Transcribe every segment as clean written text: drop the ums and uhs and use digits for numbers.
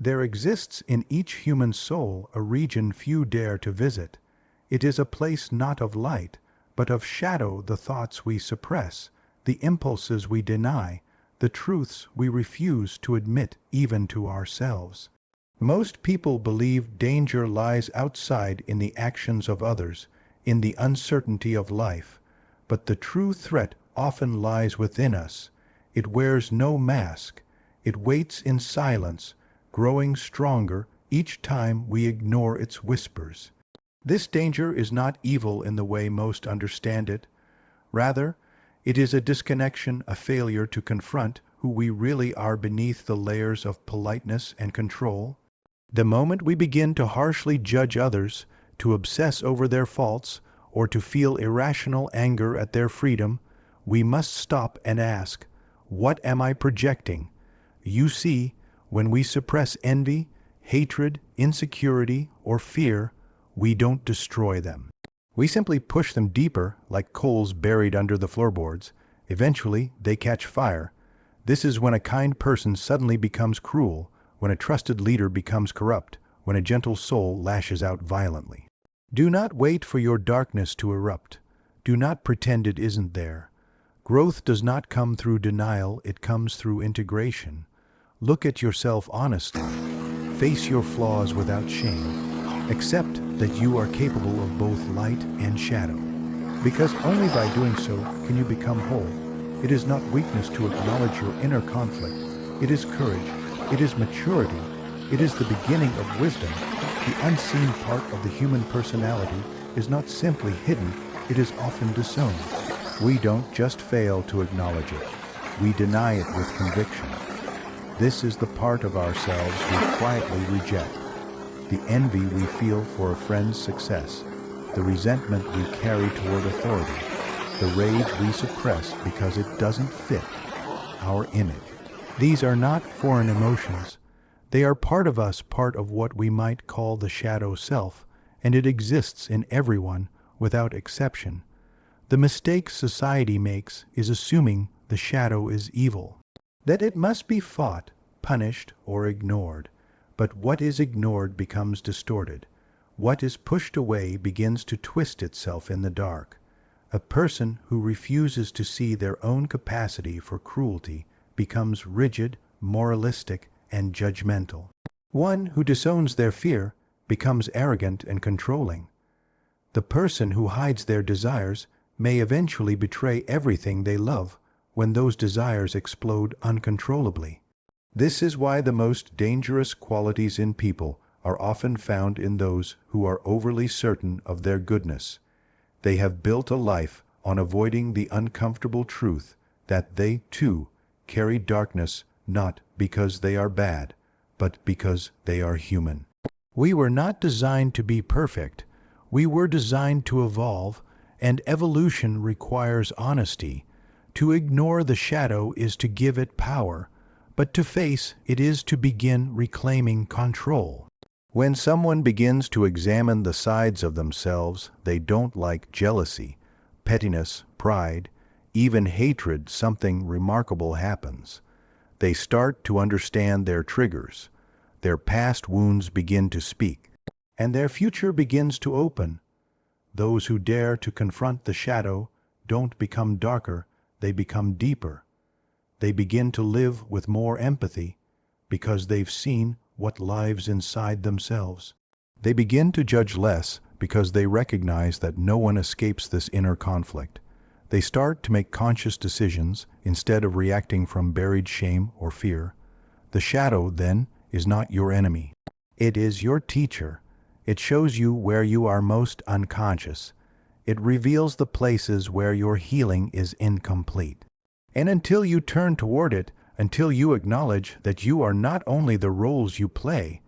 There exists in each human soul a region few dare to visit. It is a place not of light, but of shadow, the thoughts we suppress, the impulses we deny, the truths we refuse to admit even to ourselves. Most people believe danger lies outside in the actions of others, in the uncertainty of life, but the true threat often lies within us. It wears no mask. It waits in silence, growing stronger each time we ignore its whispers. This danger is not evil in the way most understand it. Rather, it is a disconnection, a failure to confront who we really are beneath the layers of politeness and control. The moment we begin to harshly judge others, to obsess over their faults, or to feel irrational anger at their freedom, we must stop and ask, what am I projecting? You see, when we suppress envy, hatred, insecurity, or fear, we don't destroy them. We simply push them deeper, like coals buried under the floorboards. Eventually, they catch fire. This is when a kind person suddenly becomes cruel, when a trusted leader becomes corrupt, when a gentle soul lashes out violently. Do not wait for your darkness to erupt. Do not pretend it isn't there. Growth does not come through denial, it comes through integration. Look at yourself honestly. Face your flaws without shame. Accept that you are capable of both light and shadow. Because only by doing so can you become whole. It is not weakness to acknowledge your inner conflict. It is courage. It is maturity. It is the beginning of wisdom. The unseen part of the human personality is not simply hidden, it is often disowned. We don't just fail to acknowledge it. We deny it with conviction. This is the part of ourselves we quietly reject. The envy we feel for a friend's success, the resentment we carry toward authority, the rage we suppress because it doesn't fit our image. These are not foreign emotions. They are part of us, part of what we might call the shadow self, and it exists in everyone without exception. The mistake society makes is assuming the shadow is evil, that it must be fought, punished, or ignored. But what is ignored becomes distorted. What is pushed away begins to twist itself in the dark. A person who refuses to see their own capacity for cruelty becomes rigid, moralistic, and judgmental. One who disowns their fear becomes arrogant and controlling. The person who hides their desires may eventually betray everything they love when those desires explode uncontrollably. This is why the most dangerous qualities in people are often found in those who are overly certain of their goodness. They have built a life on avoiding the uncomfortable truth that they, too, carry darkness, not because they are bad, but because they are human. We were not designed to be perfect. We were designed to evolve, and evolution requires honesty. To ignore the shadow is to give it power, but to face it is to begin reclaiming control. When someone begins to examine the sides of themselves they don't like, jealousy, pettiness, pride, even hatred, something remarkable happens. They start to understand their triggers. Their past wounds begin to speak, and their future begins to open. Those who dare to confront the shadow don't become darker, they become deeper. They begin to live with more empathy because they've seen what lives inside themselves. They begin to judge less because they recognize that no one escapes this inner conflict. They start to make conscious decisions instead of reacting from buried shame or fear. The shadow, then, is not your enemy. It is your teacher. It shows you where you are most unconscious. It reveals the places where your healing is incomplete. And until you turn toward it, until you acknowledge that you are not only the roles you play,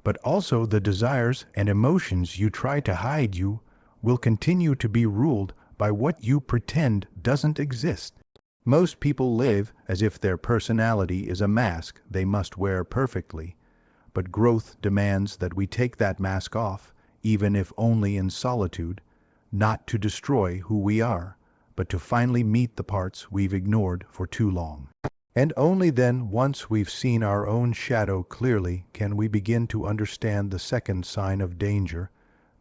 but also the desires and emotions you try to hide, you will continue to be ruled by what you pretend doesn't exist. Most people live as if their personality is a mask they must wear perfectly, but growth demands that we take that mask off, even if only in solitude, not to destroy who we are, but to finally meet the parts we've ignored for too long. And only then, once we've seen our own shadow clearly, can we begin to understand the second sign of danger,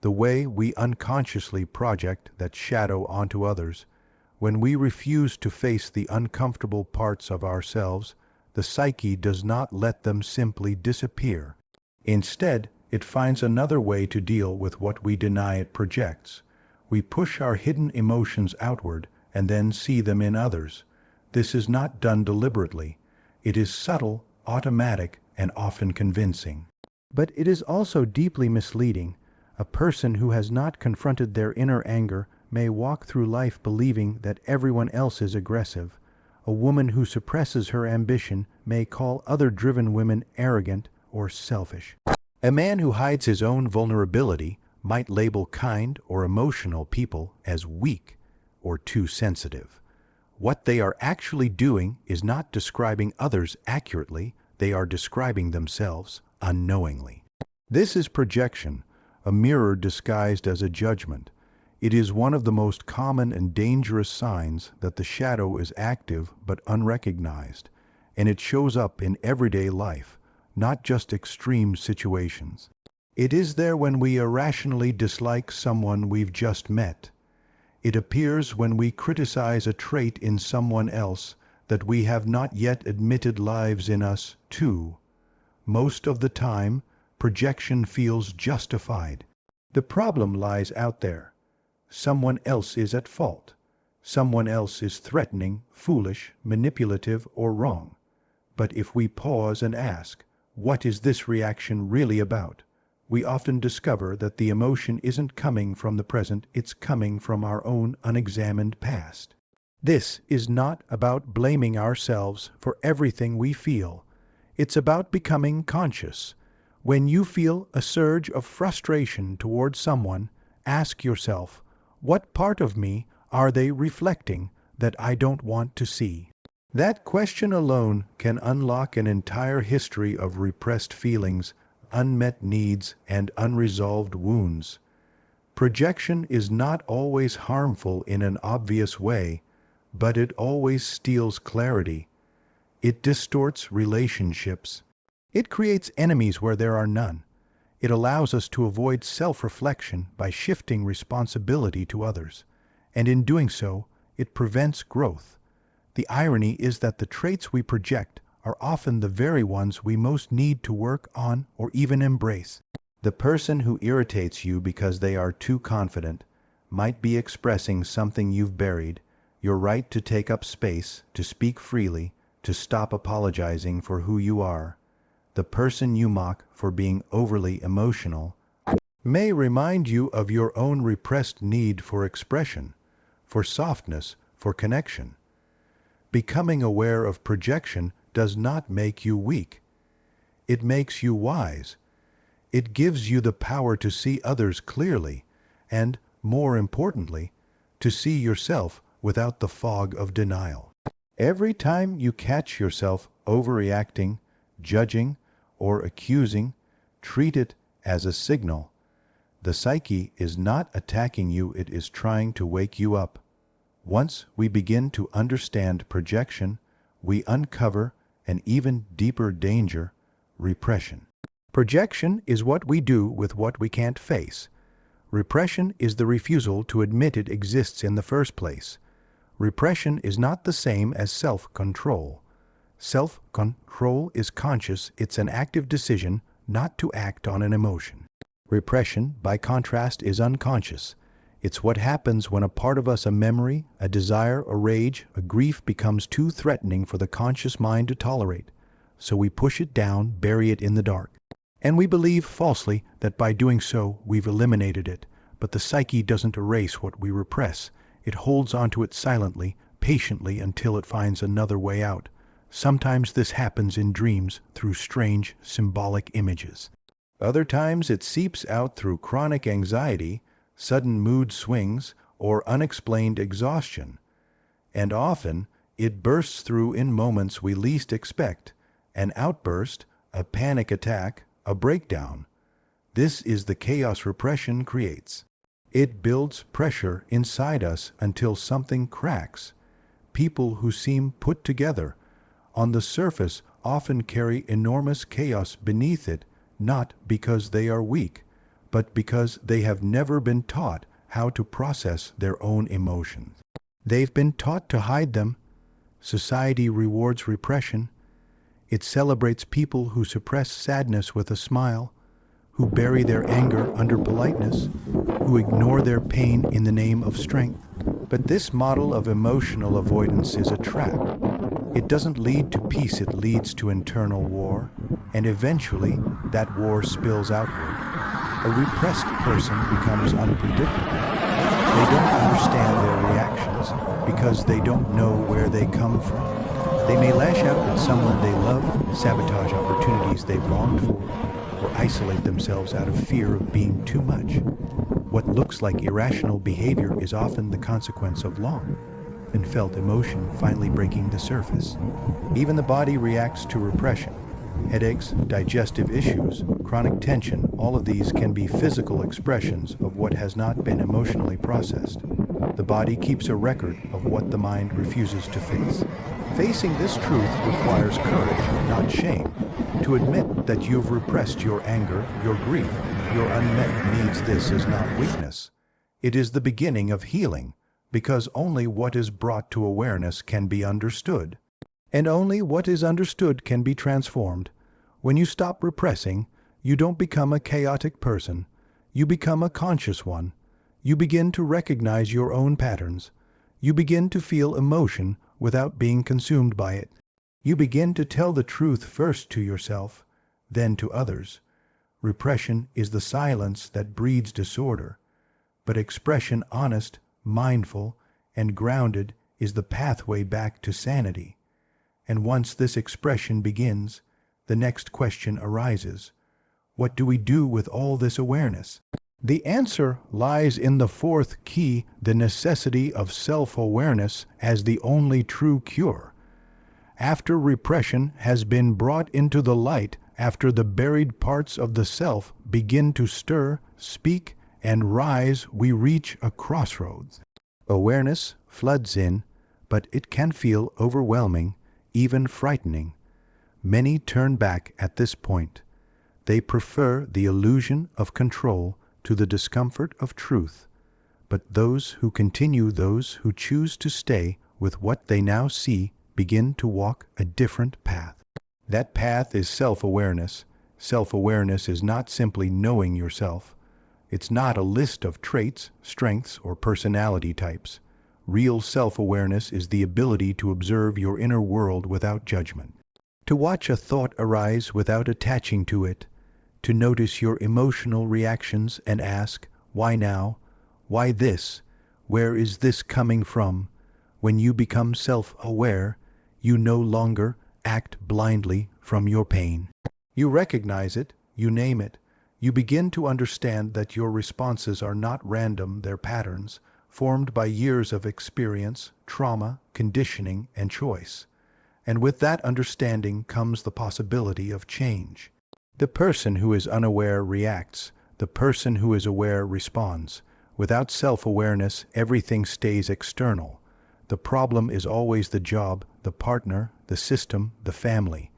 the way we unconsciously project that shadow onto others. When we refuse to face the uncomfortable parts of ourselves, the psyche does not let them simply disappear. Instead, it finds another way to deal with what we deny it projects. We push our hidden emotions outward and then see them in others. This is not done deliberately. It is subtle, automatic, and often convincing. But it is also deeply misleading. A person who has not confronted their inner anger may walk through life believing that everyone else is aggressive. A woman who suppresses her ambition may call other driven women arrogant or selfish. A man who hides his own vulnerability might label kind or emotional people as weak or too sensitive. What they are actually doing is not describing others accurately, they are describing themselves unknowingly. This is projection, a mirror disguised as a judgment. It is one of the most common and dangerous signs that the shadow is active but unrecognized, and it shows up in everyday life, not just extreme situations. It is there when we irrationally dislike someone we've just met. It appears when we criticize a trait in someone else that we have not yet admitted lives in us too. Most of the time, projection feels justified. The problem lies out there. Someone else is at fault. Someone else is threatening, foolish, manipulative, or wrong. But if we pause and ask, what is this reaction really about? We often discover that the emotion isn't coming from the present, it's coming from our own unexamined past. This is not about blaming ourselves for everything we feel. It's about becoming conscious. When you feel a surge of frustration towards someone, ask yourself, what part of me are they reflecting that I don't want to see? That question alone can unlock an entire history of repressed feelings, unmet needs, and unresolved wounds. Projection is not always harmful in an obvious way, but it always steals clarity. It distorts relationships. It creates enemies where there are none. It allows us to avoid self-reflection by shifting responsibility to others, and in doing so, it prevents growth. The irony is that the traits we project are often the very ones we most need to work on or even embrace. The person who irritates you because they are too confident might be expressing something you've buried, your right to take up space, to speak freely, to stop apologizing for who you are. The person you mock for being overly emotional may remind you of your own repressed need for expression, for softness, for connection. Becoming aware of projection does not make you weak. It makes you wise. It gives you the power to see others clearly and, more importantly, to see yourself without the fog of denial. Every time you catch yourself overreacting, judging, or accusing, treat it as a signal. The psyche is not attacking you, it is trying to wake you up. Once we begin to understand projection, we uncover an even deeper danger, repression. Projection is what we do with what we can't face. Repression is the refusal to admit it exists in the first place. Repression is not the same as self-control. Self-control is conscious, it's an active decision not to act on an emotion. Repression, by contrast, is unconscious. It's what happens when a part of us, a memory, a desire, a rage, a grief becomes too threatening for the conscious mind to tolerate. So we push it down, bury it in the dark. And we believe falsely that by doing so we've eliminated it. But the psyche doesn't erase what we repress. It holds onto it silently, patiently, until it finds another way out. Sometimes this happens in dreams through strange, symbolic images. Other times it seeps out through chronic anxiety, sudden mood swings, or unexplained exhaustion. And often, it bursts through in moments we least expect. An outburst, a panic attack, a breakdown. This is the chaos repression creates. It builds pressure inside us until something cracks. People who seem put together, on the surface often carry enormous chaos beneath it, not because they are weak, but because they have never been taught how to process their own emotions. They've been taught to hide them. Society rewards repression. It celebrates people who suppress sadness with a smile, who bury their anger under politeness, who ignore their pain in the name of strength. But this model of emotional avoidance is a trap. It doesn't lead to peace, it leads to internal war, and eventually that war spills outward. A repressed person becomes unpredictable. They don't understand their reactions because they don't know where they come from. They may lash out at someone they love, sabotage opportunities they've longed for, or isolate themselves out of fear of being too much. What looks like irrational behavior is often the consequence of long and felt emotion finally breaking the surface. Even the body reacts to repression. Headaches, digestive issues, chronic tension, all of these can be physical expressions of what has not been emotionally processed. The body keeps a record of what the mind refuses to face. Facing this truth requires courage, not shame. To admit that you've repressed your anger, your grief, your unmet needs, this is not weakness. It is the beginning of healing, because only what is brought to awareness can be understood. And only what is understood can be transformed. When you stop repressing, you don't become a chaotic person. You become a conscious one. You begin to recognize your own patterns. You begin to feel emotion without being consumed by it. You begin to tell the truth first to yourself, then to others. Repression is the silence that breeds disorder, but expression, honest, mindful, and grounded, is the pathway back to sanity. And once this expression begins, the next question arises. What do we do with all this awareness? The answer lies in the fourth key, the necessity of self-awareness as the only true cure. After repression has been brought into the light, after the buried parts of the self begin to stir, speak, and rise, we reach a crossroads. Awareness floods in, but it can feel overwhelming, even frightening. Many turn back at this point. They prefer the illusion of control to the discomfort of truth. But those who continue, those who choose to stay with what they now see, begin to walk a different path. That path is self-awareness. Self-awareness is not simply knowing yourself. It's not a list of traits, strengths, or personality types. Real self-awareness is the ability to observe your inner world without judgment, to watch a thought arise without attaching to it, to notice your emotional reactions and ask, why now? Why this? Where is this coming from? When you become self-aware, you no longer act blindly from your pain. You recognize it, you name it. You begin to understand that your responses are not random, they're patterns, formed by years of experience, trauma, conditioning, and choice. And with that understanding comes the possibility of change. The person who is unaware reacts. The person who is aware responds. Without self-awareness, everything stays external. The problem is always the job, the partner, the system, the family.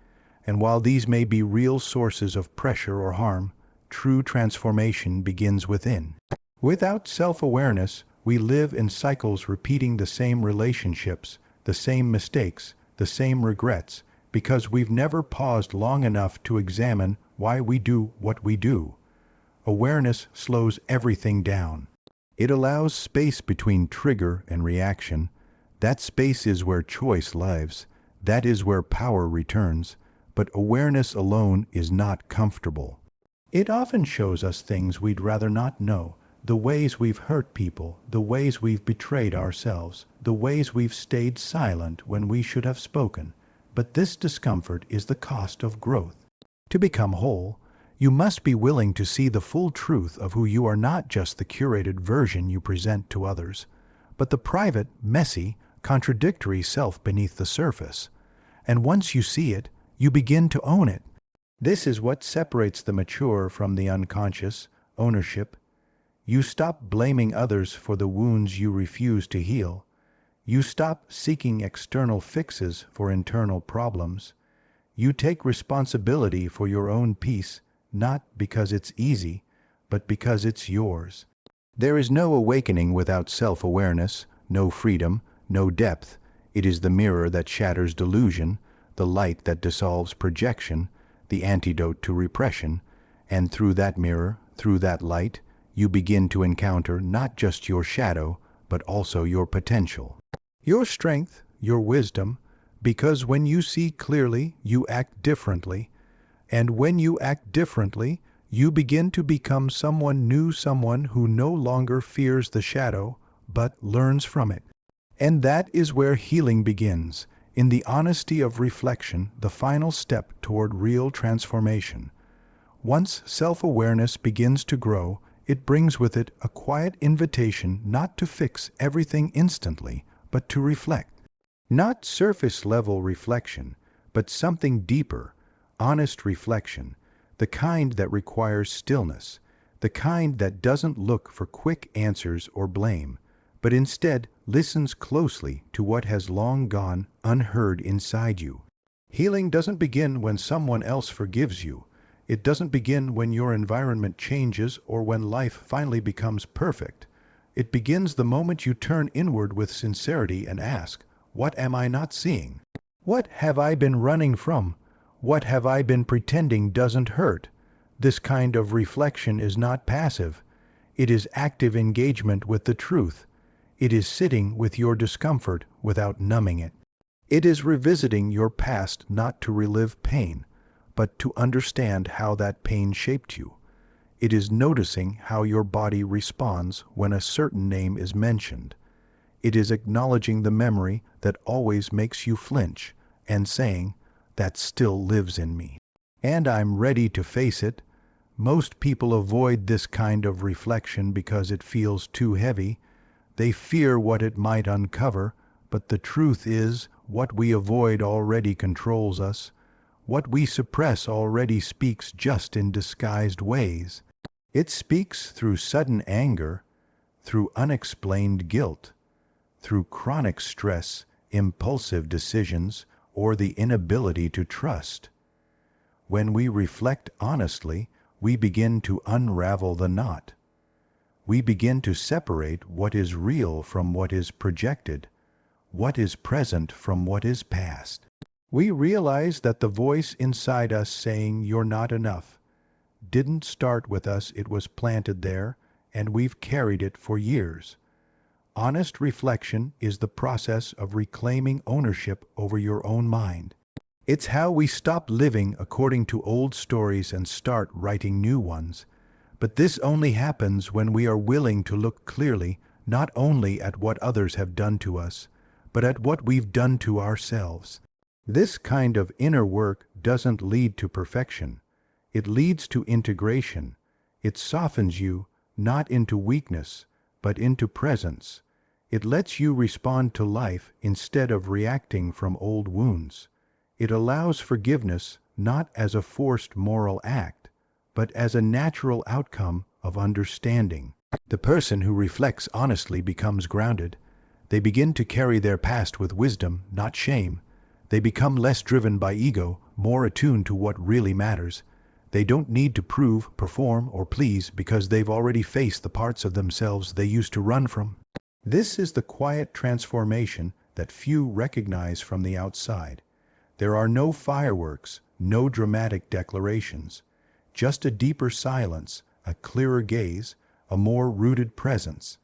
And while these may be real sources of pressure or harm, true transformation begins within. Without self-awareness, we live in cycles repeating the same relationships, the same mistakes, the same regrets, because we've never paused long enough to examine why we do what we do. Awareness slows everything down. It allows space between trigger and reaction. That space is where choice lives. That is where power returns. But awareness alone is not comfortable. It often shows us things we'd rather not know, the ways we've hurt people, the ways we've betrayed ourselves, the ways we've stayed silent when we should have spoken. But this discomfort is the cost of growth. To become whole, you must be willing to see the full truth of who you are, not just the curated version you present to others, but the private, messy, contradictory self beneath the surface. And once you see it, you begin to own it. This is what separates the mature from the unconscious: ownership. You stop blaming others for the wounds you refuse to heal. You stop seeking external fixes for internal problems. You take responsibility for your own peace, not because it's easy, but because it's yours. There is no awakening without self-awareness, no freedom, no depth. It is the mirror that shatters delusion, the light that dissolves projection, the antidote to repression, and through that mirror, through that light, you begin to encounter not just your shadow, but also your potential. Your strength, your wisdom, because when you see clearly, you act differently, and when you act differently, you begin to become someone new, someone who no longer fears the shadow, but learns from it. And that is where healing begins, in the honesty of reflection, the final step toward real transformation. Once self-awareness begins to grow, it brings with it a quiet invitation not to fix everything instantly, but to reflect. Not surface-level reflection, but something deeper, honest reflection, the kind that requires stillness, the kind that doesn't look for quick answers or blame, but instead listens closely to what has long gone unheard inside you. Healing doesn't begin when someone else forgives you. It doesn't begin when your environment changes or when life finally becomes perfect. It begins the moment you turn inward with sincerity and ask, what am I not seeing? What have I been running from? What have I been pretending doesn't hurt? This kind of reflection is not passive. It is active engagement with the truth. It is sitting with your discomfort without numbing it. It is revisiting your past not to relive pain, but to understand how that pain shaped you. It is noticing how your body responds when a certain name is mentioned. It is acknowledging the memory that always makes you flinch and saying, that still lives in me. And I'm ready to face it. Most people avoid this kind of reflection because it feels too heavy. They fear what it might uncover, but the truth is, what we avoid already controls us. What we suppress already speaks just in disguised ways. It speaks through sudden anger, through unexplained guilt, through chronic stress, impulsive decisions, or the inability to trust. When we reflect honestly, we begin to unravel the knot. We begin to separate what is real from what is projected, what is present from what is past. We realize that the voice inside us saying, "You're not enough," didn't start with us, it was planted there, and we've carried it for years. Honest reflection is the process of reclaiming ownership over your own mind. It's how we stop living according to old stories and start writing new ones. But this only happens when we are willing to look clearly not only at what others have done to us, but at what we've done to ourselves. This kind of inner work doesn't lead to perfection. It leads to integration. It softens you, not into weakness, but into presence. It lets you respond to life instead of reacting from old wounds. It allows forgiveness not as a forced moral act, but as a natural outcome of understanding. The person who reflects honestly becomes grounded. They begin to carry their past with wisdom, not shame. They become less driven by ego, more attuned to what really matters. They don't need to prove, perform, or please because they've already faced the parts of themselves they used to run from. This is the quiet transformation that few recognize from the outside. There are no fireworks, no dramatic declarations, just a deeper silence, a clearer gaze, a more rooted presence.